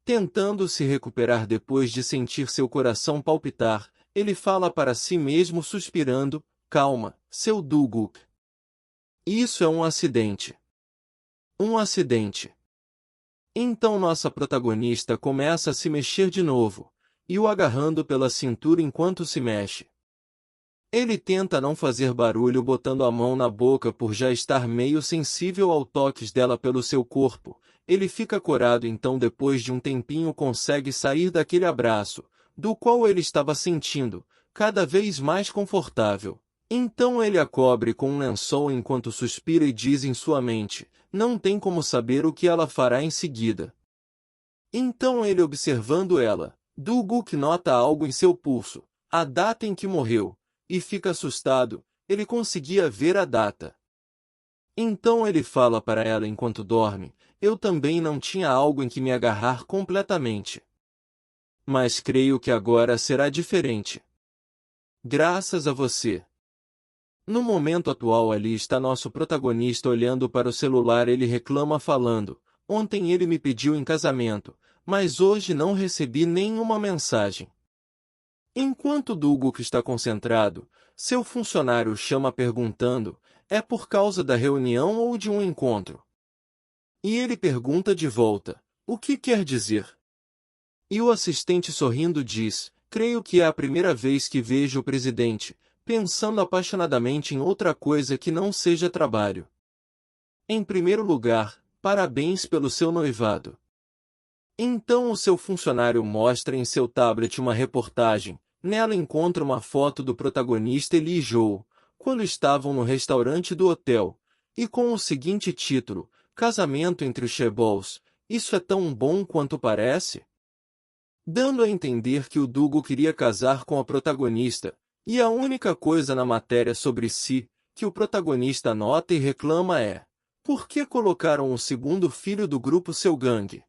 Tentando se recuperar depois de sentir seu coração palpitar, ele fala para si mesmo suspirando: calma, seu Duguk. Isso é um acidente. Um acidente. Então nossa protagonista começa a se mexer de novo, e o agarrando pela cintura enquanto se mexe. Ele tenta não fazer barulho botando a mão na boca por já estar meio sensível aos toques dela pelo seu corpo. Ele fica corado então depois de um tempinho consegue sair daquele abraço, do qual ele estava sentindo, cada vez mais confortável. Então ele a cobre com um lençol enquanto suspira e diz em sua mente, não tem como saber o que ela fará em seguida. Então ele observando ela, Duguk nota algo em seu pulso, a data em que morreu. E fica assustado, ele conseguia ver a data. Então ele fala para ela enquanto dorme, eu também não tinha algo em que me agarrar completamente. Mas creio que agora será diferente. Graças a você. No momento atual ali está nosso protagonista olhando para o celular ele reclama falando, ontem ele me pediu em casamento, mas hoje não recebi nenhuma mensagem. Enquanto Duguk está concentrado, seu funcionário o chama perguntando, é por causa da reunião ou de um encontro? E ele pergunta de volta, o que quer dizer? E o assistente sorrindo diz, creio que é a primeira vez que vejo o presidente, pensando apaixonadamente em outra coisa que não seja trabalho. Em primeiro lugar, parabéns pelo seu noivado. Então o seu funcionário mostra em seu tablet uma reportagem. Nela encontra uma foto do protagonista Eli e Joe, quando estavam no restaurante do hotel, e com o seguinte título, Casamento entre os Chebols, isso é tão bom quanto parece? Dando a entender que o Dugo queria casar com a protagonista, e a única coisa na matéria sobre si, que o protagonista nota e reclama é, por que colocaram o segundo filho do grupo seu gangue?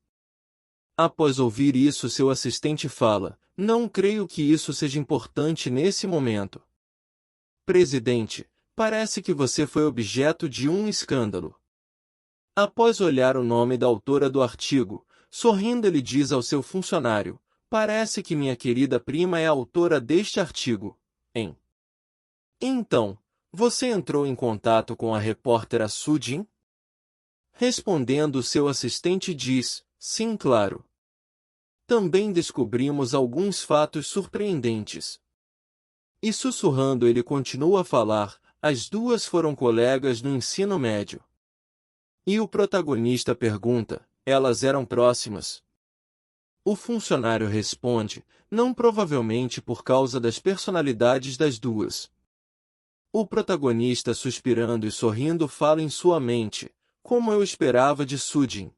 Após ouvir isso seu assistente fala, não creio que isso seja importante nesse momento. Presidente, parece que você foi objeto de um escândalo. Após olhar o nome da autora do artigo, sorrindo ele diz ao seu funcionário, parece que minha querida prima é a autora deste artigo, hein? Então, você entrou em contato com a repórter Sujin? Respondendo seu assistente diz, sim claro. Também descobrimos alguns fatos surpreendentes. E sussurrando ele continua a falar, as duas foram colegas no ensino médio. E o protagonista pergunta, elas eram próximas? O funcionário responde, não provavelmente por causa das personalidades das duas. O protagonista suspirando e sorrindo fala em sua mente, como eu esperava de Sujin.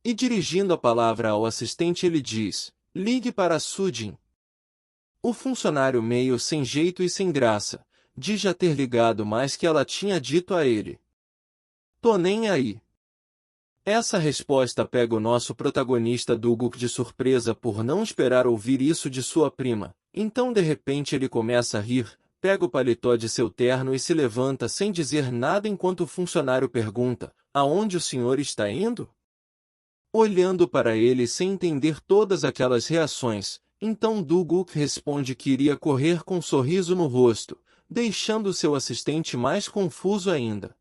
E dirigindo a palavra ao assistente ele diz, ligue para Sujin. O funcionário meio sem jeito e sem graça, diz já ter ligado mais que ela tinha dito a ele. Tô nem aí. Essa resposta pega o nosso protagonista Duguk de surpresa por não esperar ouvir isso de sua prima, então de repente ele começa a rir, pega o paletó de seu terno e se levanta sem dizer nada enquanto o funcionário pergunta, aonde o senhor está indo? Olhando para ele sem entender todas aquelas reações, então Duguk responde que iria correr com um sorriso no rosto, deixando seu assistente mais confuso ainda.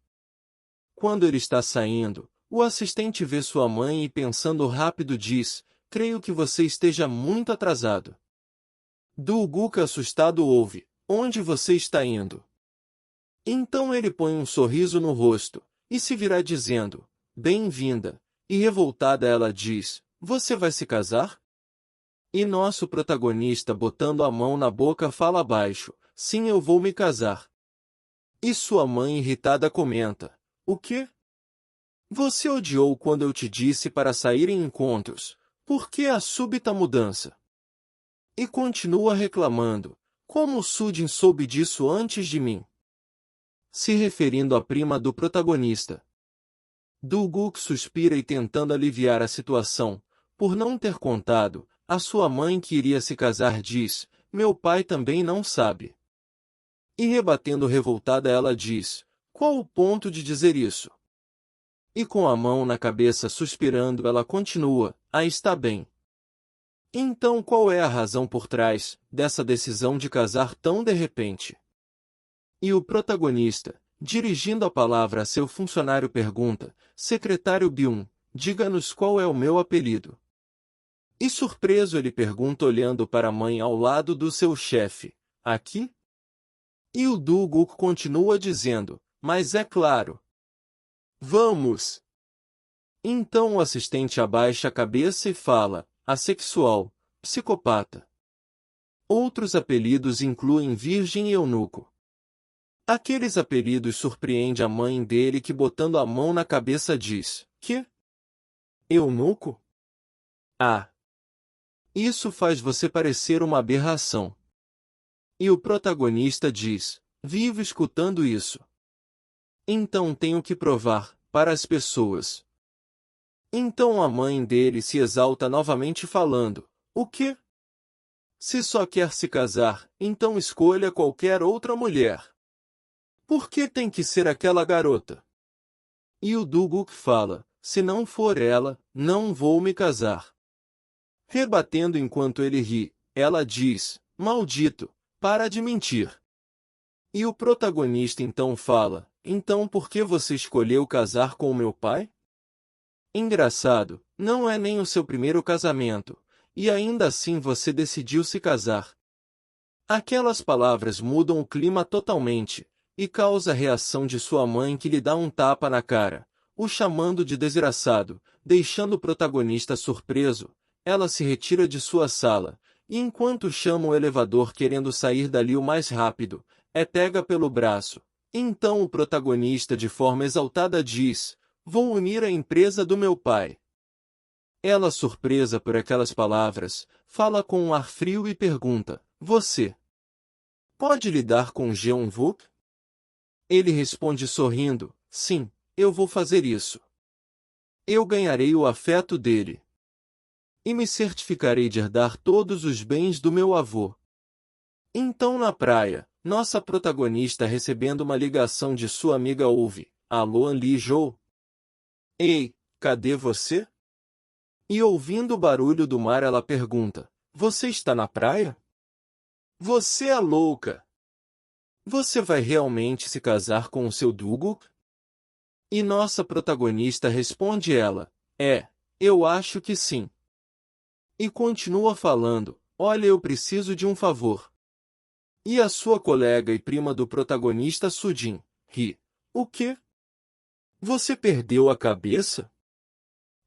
Quando ele está saindo, o assistente vê sua mãe e pensando rápido diz, creio que você esteja muito atrasado. Duguk assustado ouve, onde você está indo? Então ele põe um sorriso no rosto, e se virá dizendo, bem-vinda. E revoltada ela diz, você vai se casar? E nosso protagonista botando a mão na boca fala baixo, sim eu vou me casar. E sua mãe irritada comenta, o quê? Você odiou quando eu te disse para sair em encontros, por que a súbita mudança? E continua reclamando, como o Sujin soube disso antes de mim? Se referindo à prima do protagonista. Duguk suspira e tentando aliviar a situação, por não ter contado, a sua mãe que iria se casar diz, meu pai também não sabe. E rebatendo revoltada ela diz, qual o ponto de dizer isso? E com a mão na cabeça suspirando ela continua, está bem. Então qual é a razão por trás dessa decisão de casar tão de repente? E o protagonista, dirigindo a palavra a seu funcionário pergunta, secretário Byung, diga-nos qual é o meu apelido. E surpreso ele pergunta olhando para a mãe ao lado do seu chefe, aqui? E o Do-guk continua dizendo, mas é claro. Vamos! Então o assistente abaixa a cabeça e fala, assexual, psicopata. Outros apelidos incluem virgem e eunuco. Aqueles apelidos surpreendem a mãe dele que botando a mão na cabeça diz, que? Eunuco? Ah! Isso faz você parecer uma aberração. E o protagonista diz, vivo escutando isso. Então tenho que provar, para as pessoas. Então a mãe dele se exalta novamente falando, o quê? Se só quer se casar, então escolha qualquer outra mulher. Por que tem que ser aquela garota? E o Do-guk fala, se não for ela, não vou me casar. Rebatendo enquanto ele ri, ela diz, maldito, para de mentir. E o protagonista então fala, então por que você escolheu casar com o meu pai? Engraçado, não é nem o seu primeiro casamento, e ainda assim você decidiu se casar. Aquelas palavras mudam o clima totalmente, e causa a reação de sua mãe que lhe dá um tapa na cara, o chamando de desgraçado, deixando o protagonista surpreso. Ela se retira de sua sala, e enquanto chama o elevador querendo sair dali o mais rápido, pega pelo braço. Então o protagonista de forma exaltada diz, vou unir a empresa do meu pai. Ela, surpresa por aquelas palavras, fala com um ar frio e pergunta, você pode lidar com Jeon-wook? Ele responde sorrindo, sim, eu vou fazer isso. Eu ganharei o afeto dele. E me certificarei de herdar todos os bens do meu avô. Então na praia, nossa protagonista recebendo uma ligação de sua amiga ouve, alô Lee-jo? Ei, cadê você? E ouvindo o barulho do mar ela pergunta, você está na praia? Você é louca! Você vai realmente se casar com o seu Do-guk? E nossa protagonista responde ela, eu acho que sim. E continua falando, olha eu preciso de um favor. E a sua colega e prima do protagonista Sujin, ri. O quê? Você perdeu a cabeça?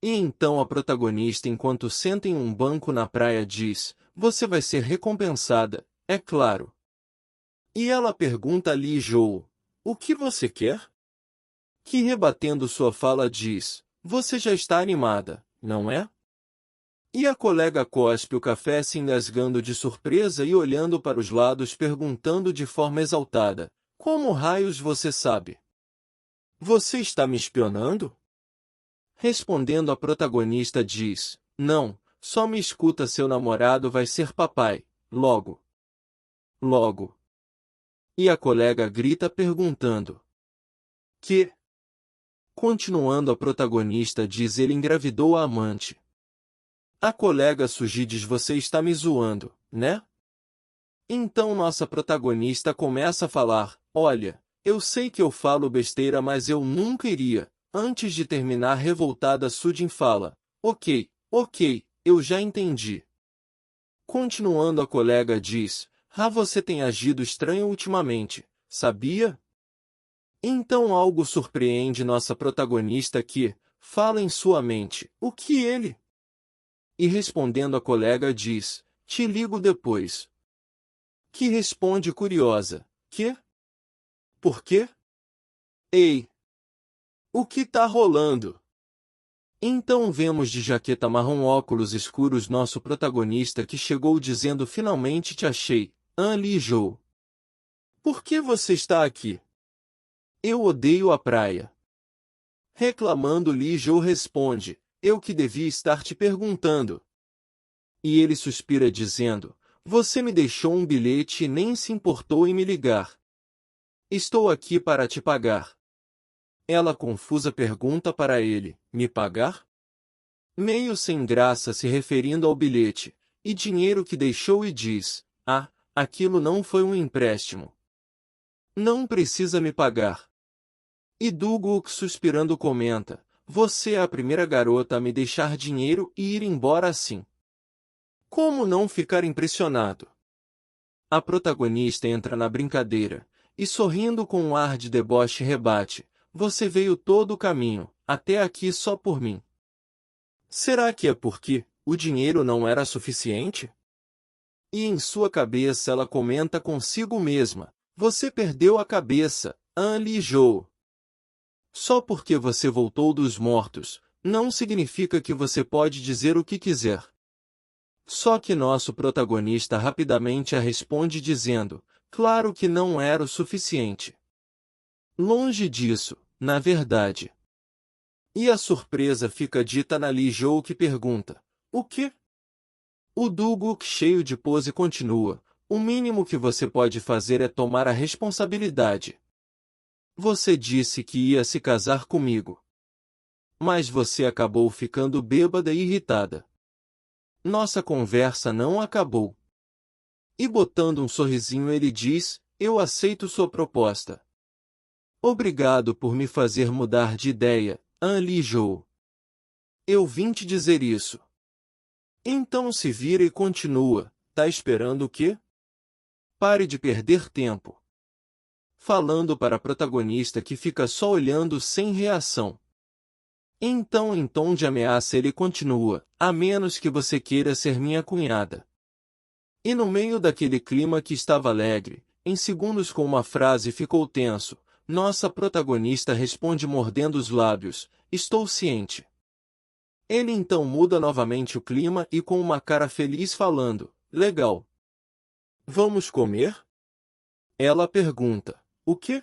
E então a protagonista enquanto senta em um banco na praia diz, você vai ser recompensada, é claro. E ela pergunta a Lee-jo, o que você quer? Que rebatendo sua fala diz, você já está animada, não é? E a colega cospe o café se engasgando de surpresa e olhando para os lados perguntando de forma exaltada, como raios você sabe? Você está me espionando? Respondendo a protagonista diz, não, só me escuta seu namorado vai ser papai, logo. Logo. E a colega grita perguntando. Que? Continuando a protagonista diz ele engravidou a amante. A colega Suji diz você está me zoando, né? Então nossa protagonista começa a falar, olha, eu sei que eu falo besteira mas eu nunca iria. Antes de terminar revoltada Sujin fala, ok, eu já entendi. Continuando a colega diz, você tem agido estranho ultimamente, sabia? Então algo surpreende nossa protagonista que, fala em sua mente, o que ele? E respondendo a colega diz, te ligo depois. Que responde curiosa, que? Por quê? Ei! O que tá rolando? Então vemos de jaqueta marrom óculos escuros nosso protagonista que chegou dizendo finalmente te achei, Lee-jo. Por que você está aqui? Eu odeio a praia. Reclamando Lee-jo responde, eu que devia estar te perguntando. E ele suspira dizendo, você me deixou um bilhete e nem se importou em me ligar. Estou aqui para te pagar. Ela confusa pergunta para ele, me pagar? Meio sem graça se referindo ao bilhete, e dinheiro que deixou e diz, aquilo não foi um empréstimo. Não precisa me pagar. E Duguk suspirando comenta, você é a primeira garota a me deixar dinheiro e ir embora assim. Como não ficar impressionado? A protagonista entra na brincadeira, e sorrindo com um ar de deboche rebate, você veio todo o caminho, até aqui só por mim. Será que é porque o dinheiro não era suficiente? E em sua cabeça ela comenta consigo mesma, você perdeu a cabeça, Anlijou. Só porque você voltou dos mortos, não significa que você pode dizer o que quiser. Só que nosso protagonista rapidamente a responde dizendo, claro que não era o suficiente. Longe disso, na verdade. E a surpresa fica dita na Lijou que pergunta, o quê? O Duguk cheio de pose continua, o mínimo que você pode fazer é tomar a responsabilidade. Você disse que ia se casar comigo. Mas você acabou ficando bêbada e irritada. Nossa conversa não acabou. E botando um sorrisinho ele diz, eu aceito sua proposta. Obrigado por me fazer mudar de ideia, Anlijou. Eu vim te dizer isso. Então se vira e continua, tá esperando o quê? Pare de perder tempo. Falando para a protagonista que fica só olhando sem reação. Então em tom de ameaça ele continua, a menos que você queira ser minha cunhada. E no meio daquele clima que estava alegre, em segundos com uma frase ficou tenso, nossa protagonista responde mordendo os lábios, estou ciente. Ele então muda novamente o clima e com uma cara feliz falando, legal. Vamos comer? Ela pergunta, o quê?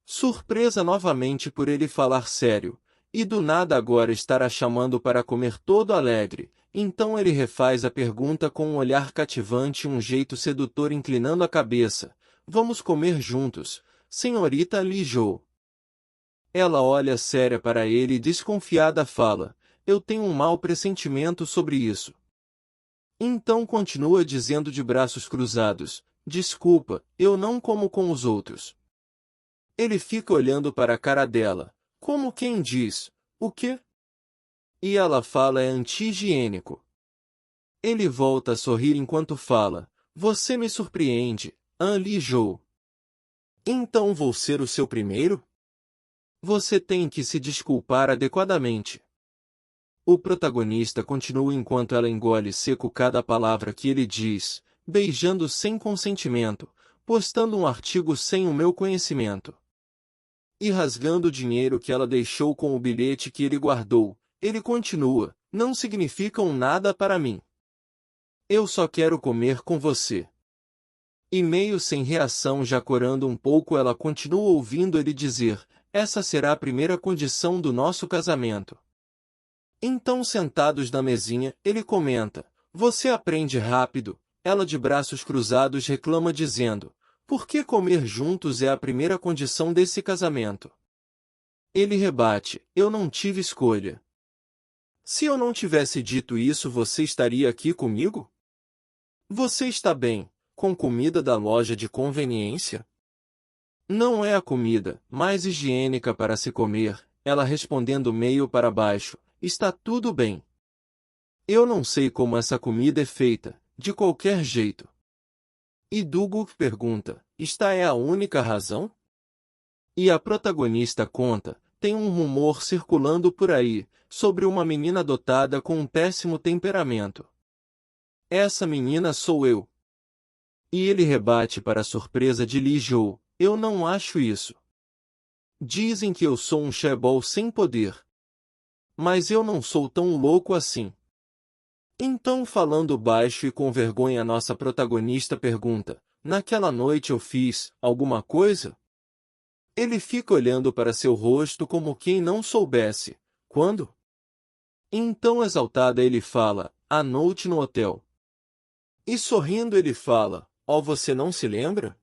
Surpresa novamente por ele falar sério, e do nada agora estar a chamando para comer todo alegre, então ele refaz a pergunta com um olhar cativante e um jeito sedutor inclinando a cabeça, vamos comer juntos, senhorita Lijou. Ela olha séria para ele e desconfiada fala, eu tenho um mau pressentimento sobre isso. Então continua dizendo de braços cruzados, desculpa, eu não como com os outros. Ele fica olhando para a cara dela, como quem diz, o quê? E ela fala é anti-higiênico. Ele volta a sorrir enquanto fala, você me surpreende, Anlijou. Então vou ser o seu primeiro? Você tem que se desculpar adequadamente. O protagonista continua enquanto ela engole seco cada palavra que ele diz, beijando sem consentimento, postando um artigo sem o meu conhecimento. E rasgando o dinheiro que ela deixou com o bilhete que ele guardou, ele continua, não significam nada para mim. Eu só quero comer com você. E meio sem reação já corando um pouco ela continua ouvindo ele dizer, essa será a primeira condição do nosso casamento. Então sentados na mesinha, ele comenta, você aprende rápido, ela de braços cruzados reclama dizendo, por que comer juntos é a primeira condição desse casamento? Ele rebate, eu não tive escolha. Se eu não tivesse dito isso você estaria aqui comigo? Você está bem, com comida da loja de conveniência? Não é a comida mais higiênica para se comer, ela respondendo meio para baixo, está tudo bem. Eu não sei como essa comida é feita, de qualquer jeito. E Duguk pergunta, esta é a única razão? E a protagonista conta, tem um rumor circulando por aí, sobre uma menina dotada com um péssimo temperamento. Essa menina sou eu. E ele rebate para a surpresa de Lijou, eu não acho isso. Dizem que eu sou um chaebol sem poder. Mas eu não sou tão louco assim. Então falando baixo e com vergonha nossa protagonista pergunta, naquela noite eu fiz alguma coisa? Ele fica olhando para seu rosto como quem não soubesse. Quando? Então exaltada ele fala, à noite no hotel. E sorrindo ele fala, você não se lembra?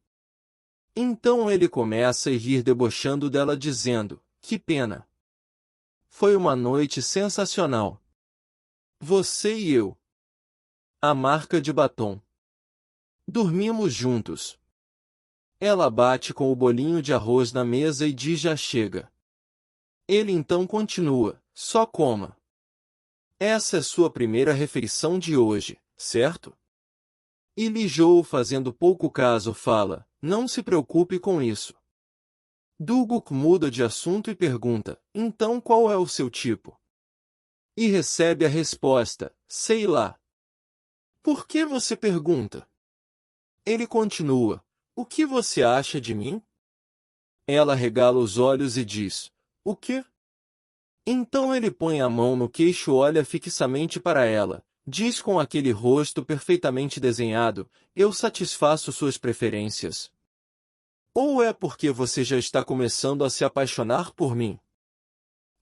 Então ele começa a rir debochando dela dizendo, Que pena. Foi uma noite sensacional. Você e eu. A marca de batom. Dormimos juntos. Ela bate com o bolinho de arroz na mesa e diz já chega. Ele então continua, só coma. Essa é sua primeira refeição de hoje, certo? E Lee Joe, fazendo pouco caso, fala, não se preocupe com isso. Duguk muda de assunto e pergunta, então qual é o seu tipo? E recebe a resposta, sei lá. Por que você pergunta? Ele continua, o que você acha de mim? Ela regala os olhos e diz, o quê? Então ele põe a mão no queixo e olha fixamente para ela, diz com aquele rosto perfeitamente desenhado, eu satisfaço suas preferências. Ou é porque você já está começando a se apaixonar por mim?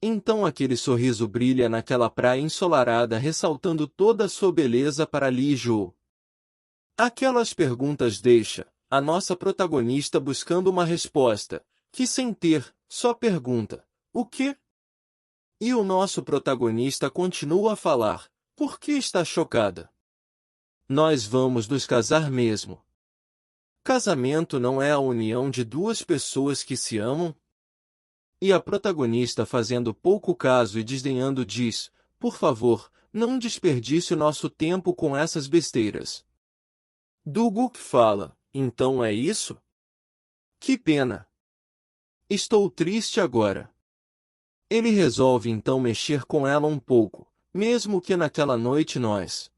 Então aquele sorriso brilha naquela praia ensolarada, ressaltando toda a sua beleza para Lee Joo. Aquelas perguntas deixa a nossa protagonista buscando uma resposta, que sem ter, só pergunta, o quê? E o nosso protagonista continua a falar, por que está chocada? Nós vamos nos casar mesmo. Casamento não é a união de duas pessoas que se amam? E a protagonista, fazendo pouco caso e desdenhando, diz, por favor, não desperdice o nosso tempo com essas besteiras. Duguk fala, então é isso? Que pena. Estou triste agora. Ele resolve então mexer com ela um pouco, mesmo que naquela noite nós.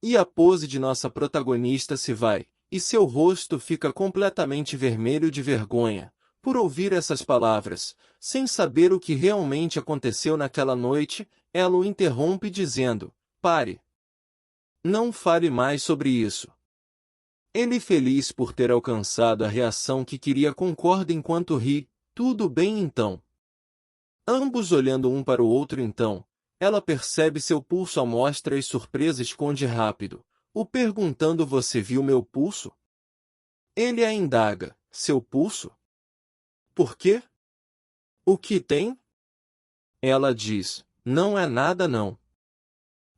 E a pose de nossa protagonista se vai, e seu rosto fica completamente vermelho de vergonha, por ouvir essas palavras, sem saber o que realmente aconteceu naquela noite. Ela o interrompe dizendo, pare. Não fale mais sobre isso. Ele, feliz por ter alcançado a reação que queria, concorda enquanto ri, tudo bem então. Ambos olhando um para o outro então, ela percebe seu pulso à mostra e surpresa esconde rápido, o perguntando você viu meu pulso? Ele a indaga, seu pulso? Por quê? O que tem? Ela diz, não é nada não.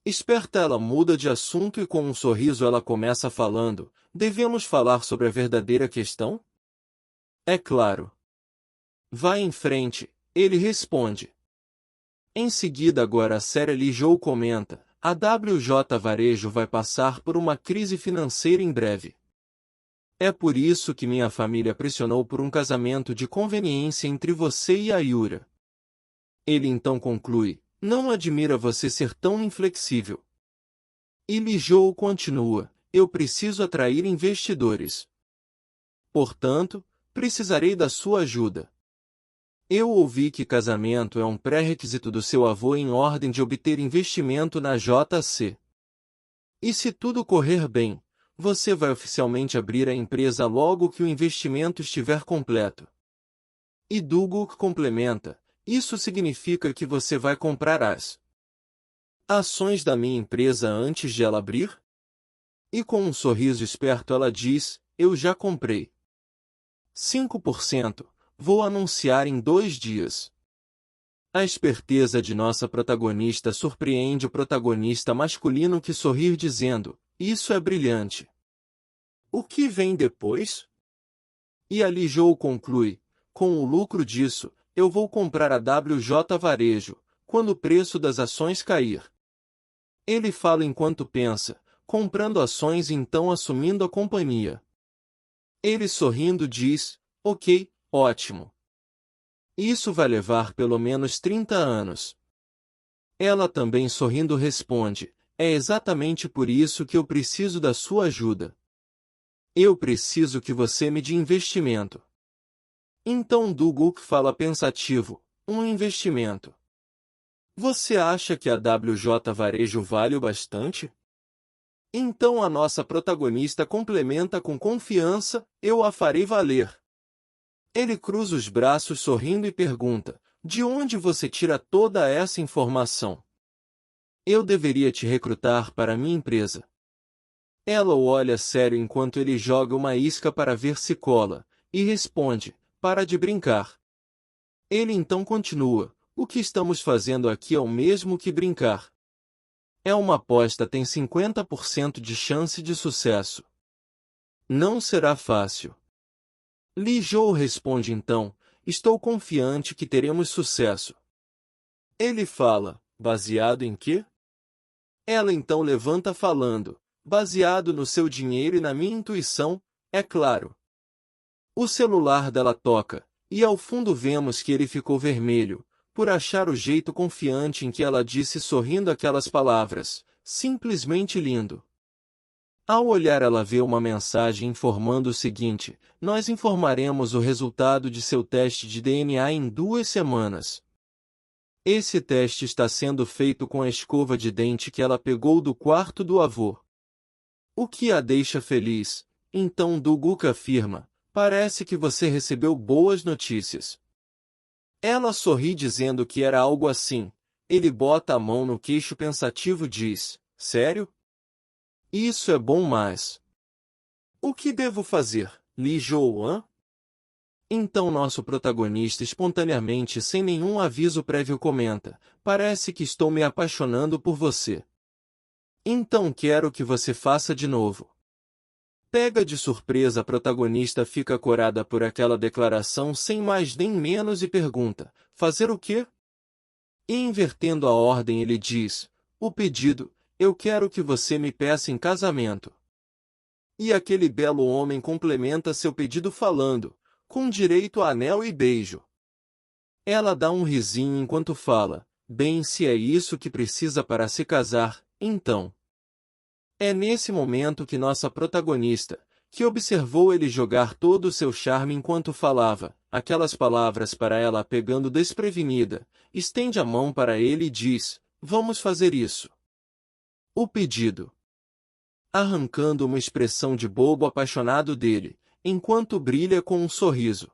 Esperta, ela muda de assunto e com um sorriso ela começa falando, devemos falar sobre a verdadeira questão? É claro. Vá em frente, ele responde. Em seguida, agora a séria Lee Joe comenta, a WJ Varejo vai passar por uma crise financeira em breve. É por isso que minha família pressionou por um casamento de conveniência entre você e a Yura. Ele então conclui, não admira você ser tão inflexível. E Lee Joe continua, eu preciso atrair investidores. Portanto, precisarei da sua ajuda. Eu ouvi que casamento é um pré-requisito do seu avô em ordem de obter investimento na JC. E se tudo correr bem, você vai oficialmente abrir a empresa logo que o investimento estiver completo. E Duguk complementa, isso significa que você vai comprar as ações da minha empresa antes de ela abrir? E com um sorriso esperto ela diz, eu já comprei. 5%. Vou anunciar em 2 dias. A esperteza de nossa protagonista surpreende o protagonista masculino, que sorri dizendo, isso é brilhante. O que vem depois? E a Lee Joe conclui, com o lucro disso, eu vou comprar a WJ Varejo, quando o preço das ações cair. Ele fala enquanto pensa, comprando ações e então assumindo a companhia. Ele sorrindo diz, ok, ótimo. Isso vai levar pelo menos 30 anos. Ela também sorrindo responde, é exatamente por isso que eu preciso da sua ajuda. Eu preciso que você me dê investimento. Então Duguk fala pensativo, um investimento. Você acha que a WJ Varejo vale o bastante? Então a nossa protagonista complementa com confiança, eu a farei valer. Ele cruza os braços sorrindo e pergunta, de onde você tira toda essa informação? Eu deveria te recrutar para minha empresa. Ela o olha sério enquanto ele joga uma isca para ver se cola, e responde, para de brincar. Ele então continua: o que estamos fazendo aqui é o mesmo que brincar. É uma aposta, tem 50% de chance de sucesso. Não será fácil. Li Zhou responde então: estou confiante que teremos sucesso. Ele fala: baseado em quê? Ela então levanta falando: baseado no seu dinheiro e na minha intuição, é claro. O celular dela toca, e ao fundo vemos que ele ficou vermelho, por achar o jeito confiante em que ela disse sorrindo aquelas palavras, simplesmente lindo. Ao olhar ela vê uma mensagem informando o seguinte: nós informaremos o resultado de seu teste de DNA em 2 semanas. Esse teste está sendo feito com a escova de dente que ela pegou do quarto do avô. O que a deixa feliz. Então Duguk afirma: parece que você recebeu boas notícias. Ela sorri dizendo que era algo assim. Ele bota a mão no queixo pensativo e diz: sério? Isso é bom, mas o que devo fazer, Li Zhou? Então nosso protagonista espontaneamente, sem nenhum aviso prévio, comenta: parece que estou me apaixonando por você. Então quero que você faça de novo. Pega de surpresa, a protagonista fica corada por aquela declaração sem mais nem menos e pergunta: fazer o quê? E invertendo a ordem ele diz: o pedido, eu quero que você me peça em casamento. E aquele belo homem complementa seu pedido falando: com direito a anel e beijo. Ela dá um risinho enquanto fala: bem, se é isso que precisa para se casar, então. É nesse momento que nossa protagonista, que observou ele jogar todo o seu charme enquanto falava aquelas palavras para ela pegando desprevenida, estende a mão para ele e diz: vamos fazer isso. O pedido. Arrancando uma expressão de bobo apaixonado dele, enquanto brilha com um sorriso.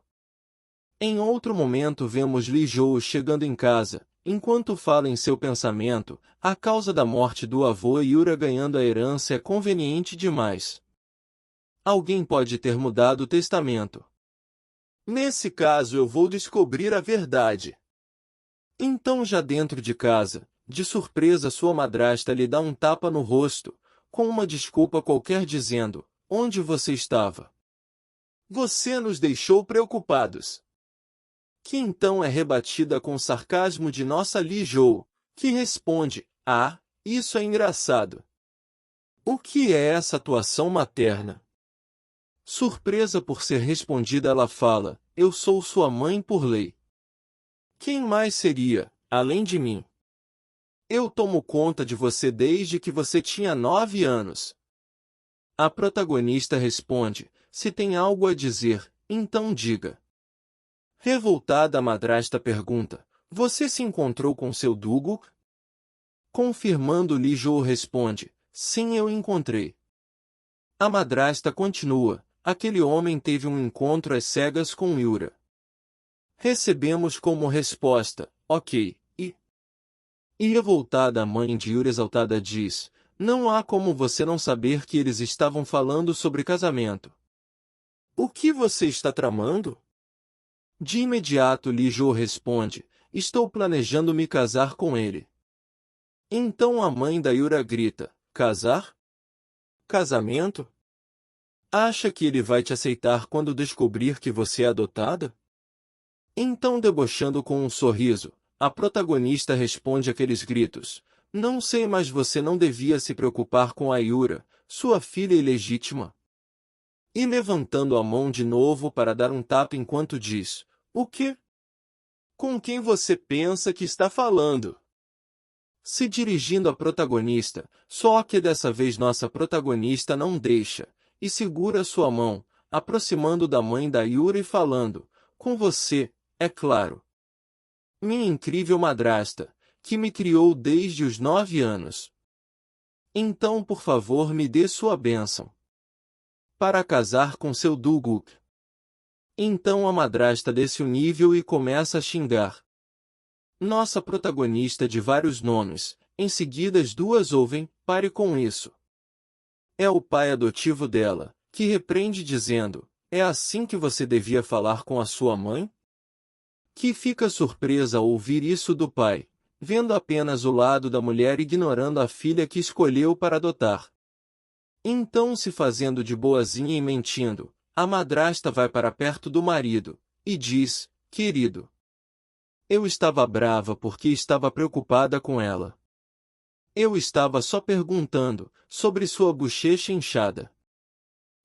Em outro momento vemos Li Zhou chegando em casa, enquanto fala em seu pensamento: a causa da morte do avô Yura ganhando a herança é conveniente demais. Alguém pode ter mudado o testamento. Nesse caso eu vou descobrir a verdade. Então, já dentro de casa, de surpresa sua madrasta lhe dá um tapa no rosto, com uma desculpa qualquer dizendo: onde você estava? Você nos deixou preocupados. Que então é rebatida com sarcasmo de nossa Li Zhou, que responde: ah, isso é engraçado. O que é essa atuação materna? Surpresa por ser respondida, ela fala: eu sou sua mãe por lei. Quem mais seria, além de mim? Eu tomo conta de você desde que você tinha 9 anos. A protagonista responde: se tem algo a dizer, então diga. Revoltada, a madrasta pergunta: você se encontrou com seu Duguk? Confirmando, Li Zhou responde: sim, eu encontrei. A madrasta continua: aquele homem teve um encontro às cegas com Yura. Recebemos como resposta: ok, e revoltada, a mãe de Yura exaltada diz: não há como você não saber que eles estavam falando sobre casamento. O que você está tramando? De imediato Li Zhou responde: estou planejando me casar com ele. Então a mãe da Yura grita: casar? Casamento? Acha que ele vai te aceitar quando descobrir que você é adotada? Então, debochando com um sorriso, a protagonista responde àqueles gritos: não sei, mas você não devia se preocupar com a Yura, sua filha ilegítima. E levantando a mão de novo para dar um tapa enquanto diz: o quê? Com quem você pensa que está falando? Se dirigindo à protagonista, só que dessa vez nossa protagonista não deixa, e segura sua mão, aproximando da mãe da Yura e falando: com você, é claro. Minha incrível madrasta, que me criou desde os 9 anos. Então, por favor, me dê sua bênção. Para casar com seu Duguk. Então a madrasta desce o nível e começa a xingar nossa protagonista de vários nomes. Em seguida as duas ouvem: pare com isso. É o pai adotivo dela, que repreende dizendo: é assim que você devia falar com a sua mãe? que fica surpresa ao ouvir isso do pai, vendo apenas o lado da mulher ignorando a filha que escolheu para adotar. Então, se fazendo de boazinha e mentindo, a madrasta vai para perto do marido, e diz: querido, eu estava brava porque estava preocupada com ela. Eu estava só perguntando sobre sua bochecha inchada.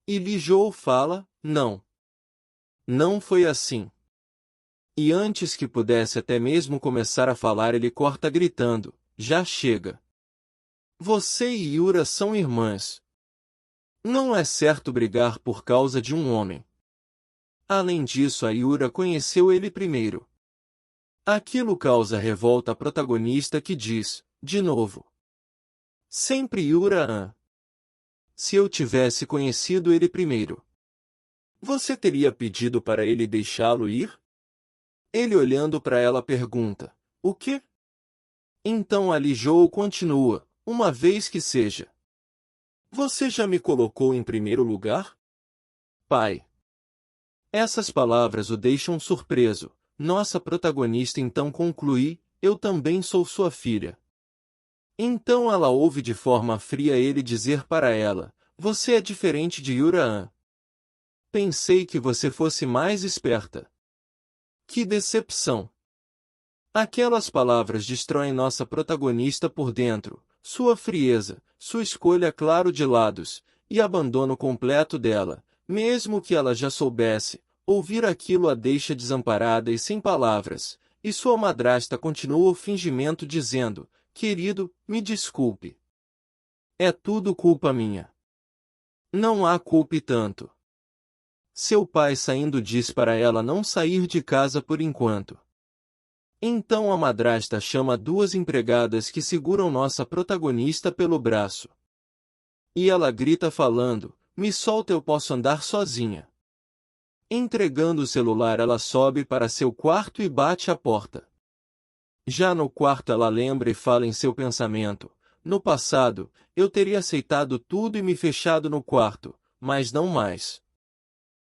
E Li Jou fala: não. Não foi assim. E antes que pudesse até mesmo começar a falar, ele corta gritando: já chega. Você e Yura são irmãs. Não é certo brigar por causa de um homem. Além disso, a Yura conheceu ele primeiro. Aquilo causa revolta à protagonista que diz, de novo: sempre Yura. Se eu tivesse conhecido ele primeiro, você teria pedido para ele deixá-lo ir? Ele olhando para ela pergunta: o quê? Então Li Jou continua: uma vez que seja. Você já me colocou em primeiro lugar? Pai. Essas palavras o deixam surpreso. Nossa protagonista então conclui: eu também sou sua filha. Então ela ouve de forma fria ele dizer para ela: você é diferente de Yura. Pensei que você fosse mais esperta. Que decepção! Aquelas palavras destroem nossa protagonista por dentro, sua frieza, sua escolha claro de lados, e abandono completo dela, mesmo que ela já soubesse. Ouvir aquilo a deixa desamparada e sem palavras, e sua madrasta continua o fingimento dizendo: querido, me desculpe. É tudo culpa minha. Não há culpa e tanto. Seu pai saindo diz para ela não sair de casa por enquanto. Então a madrasta chama duas empregadas que seguram nossa protagonista pelo braço. E ela grita falando: me solta, eu posso andar sozinha. Entregando o celular, ela sobe para seu quarto e bate a porta. Já no quarto ela lembra e fala em seu pensamento: no passado, eu teria aceitado tudo e me fechado no quarto, mas não mais.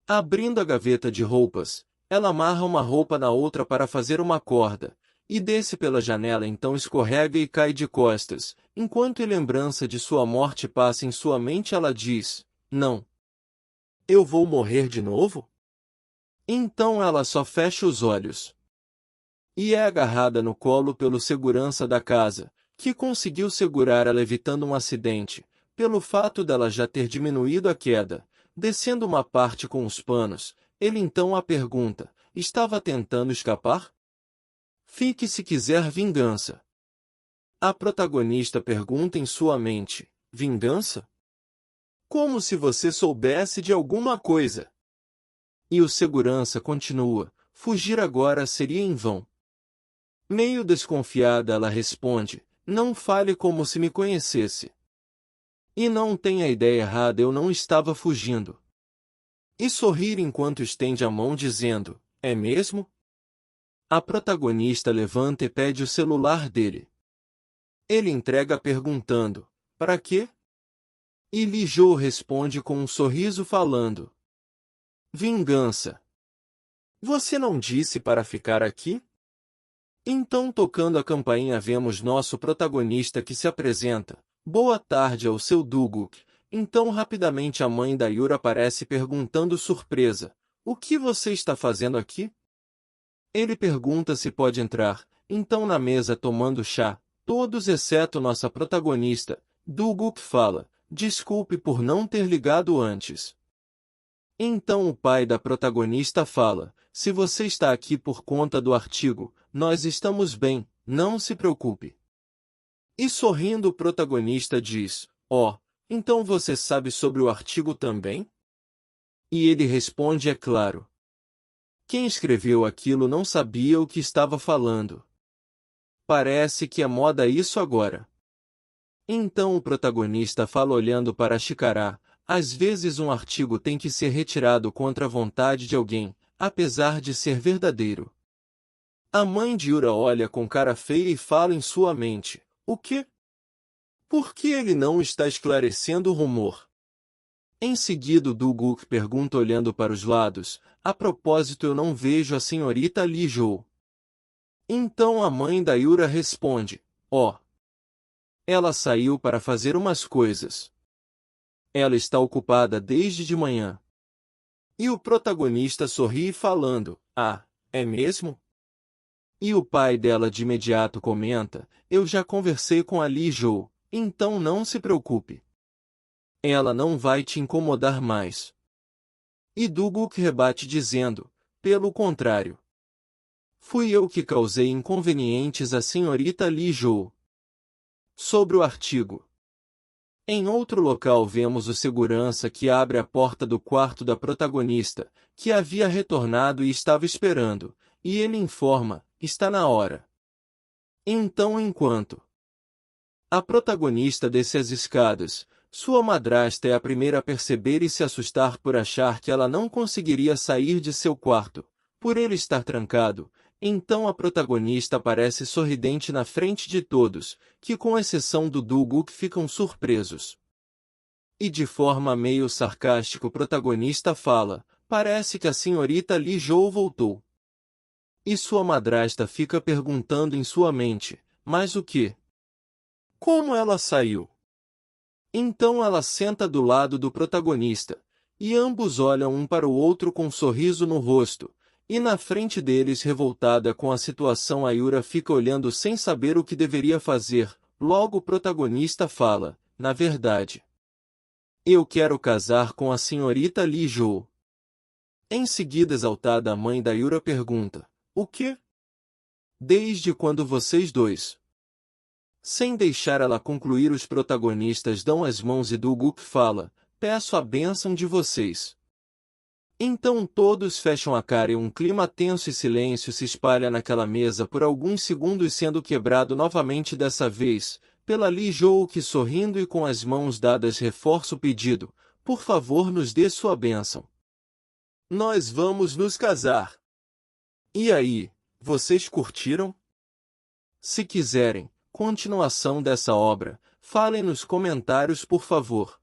Abrindo a gaveta de roupas, ela amarra uma roupa na outra para fazer uma corda, e desce pela janela, então escorrega e cai de costas. Enquanto a lembrança de sua morte passa em sua mente, ela diz: não. Eu vou morrer de novo? Então ela só fecha os olhos. E é agarrada no colo pelo segurança da casa, que conseguiu segurar ela evitando um acidente, pelo fato dela já ter diminuído a queda. Descendo uma parte com os panos, ele então a pergunta: estava tentando escapar? Fique se quiser vingança. A protagonista pergunta em sua mente: vingança? Como se você soubesse de alguma coisa. E o segurança continua: fugir agora seria em vão. Meio desconfiada, ela responde: não fale como se me conhecesse. E não tenha ideia errada, eu não estava fugindo. E sorrir enquanto estende a mão dizendo: é mesmo? A protagonista levanta e pede o celular dele. Ele entrega perguntando: para quê? E Li Jou responde com um sorriso falando: vingança. Você não disse para ficar aqui? Então, tocando a campainha, vemos nosso protagonista que se apresenta: boa tarde ao seu Duguk. Então rapidamente a mãe da Yura aparece perguntando surpresa: o que você está fazendo aqui? Ele pergunta se pode entrar. Então na mesa tomando chá, todos exceto nossa protagonista, Duguk fala: desculpe por não ter ligado antes. Então o pai da protagonista fala: se você está aqui por conta do artigo, nós estamos bem, não se preocupe. E sorrindo o protagonista diz: ó, então você sabe sobre o artigo também? E ele responde: é claro. Quem escreveu aquilo não sabia o que estava falando. Parece que é moda isso agora. Então o protagonista fala olhando para a xícara: às vezes um artigo tem que ser retirado contra a vontade de alguém, apesar de ser verdadeiro. A mãe de Yura olha com cara feia e fala em sua mente: o quê? Por que ele não está esclarecendo o rumor? Em seguida Do-guk pergunta olhando para os lados, a propósito eu não vejo a senhorita Lee-jo. Então a mãe da Yura responde, ela saiu para fazer umas coisas. Ela está ocupada desde de manhã. E o protagonista sorri falando, é mesmo? E o pai dela de imediato comenta, eu já conversei com a Lee-jo, então não se preocupe. Ela não vai te incomodar mais. E Do-guk rebate dizendo, pelo contrário. Fui eu que causei inconvenientes à senhorita Lee-jo. Sobre o artigo. Em outro local vemos o segurança que abre a porta do quarto da protagonista, que havia retornado e estava esperando, e ele informa, está na hora. Então enquanto a protagonista desce as escadas, sua madrasta é a primeira a perceber e se assustar por achar que ela não conseguiria sair de seu quarto, por ele estar trancado. Então a protagonista aparece sorridente na frente de todos, que com exceção do Do-guk ficam surpresos. E de forma meio sarcástica o protagonista fala, parece que a senhorita Lee-jo voltou. E sua madrasta fica perguntando em sua mente, mas o quê? Como ela saiu? Então ela senta do lado do protagonista, e ambos olham um para o outro com um sorriso no rosto, e na frente deles revoltada com a situação a Yura fica olhando sem saber o que deveria fazer, logo o protagonista fala, na verdade. Eu quero casar com a senhorita Lee-jo. Em seguida exaltada a mãe da Yura pergunta, o quê? Desde quando vocês dois? Sem deixar ela concluir os protagonistas dão as mãos e Do-guk fala, peço a bênção de vocês. Então todos fecham a cara e um clima tenso e silêncio se espalha naquela mesa por alguns segundos sendo quebrado novamente dessa vez, pela Lee-jo que sorrindo e com as mãos dadas reforça o pedido, por favor nos dê sua bênção. Nós vamos nos casar. E aí, vocês curtiram? Se quiserem continuação dessa obra, falem nos comentários por favor.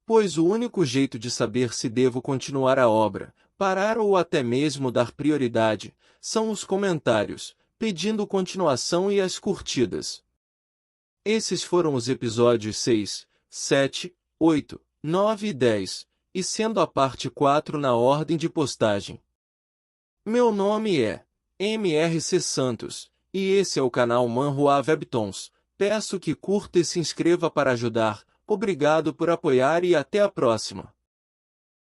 Pois o único jeito de saber se devo continuar a obra, parar ou até mesmo dar prioridade, são os comentários, pedindo continuação e as curtidas. Esses foram os episódios 6, 7, 8, 9 e 10, e sendo a parte 4 na ordem de postagem. Meu nome é MRC Santos. E esse é o canal Manhua Webtoons. Peço que curta e se inscreva para ajudar. Obrigado por apoiar e até a próxima.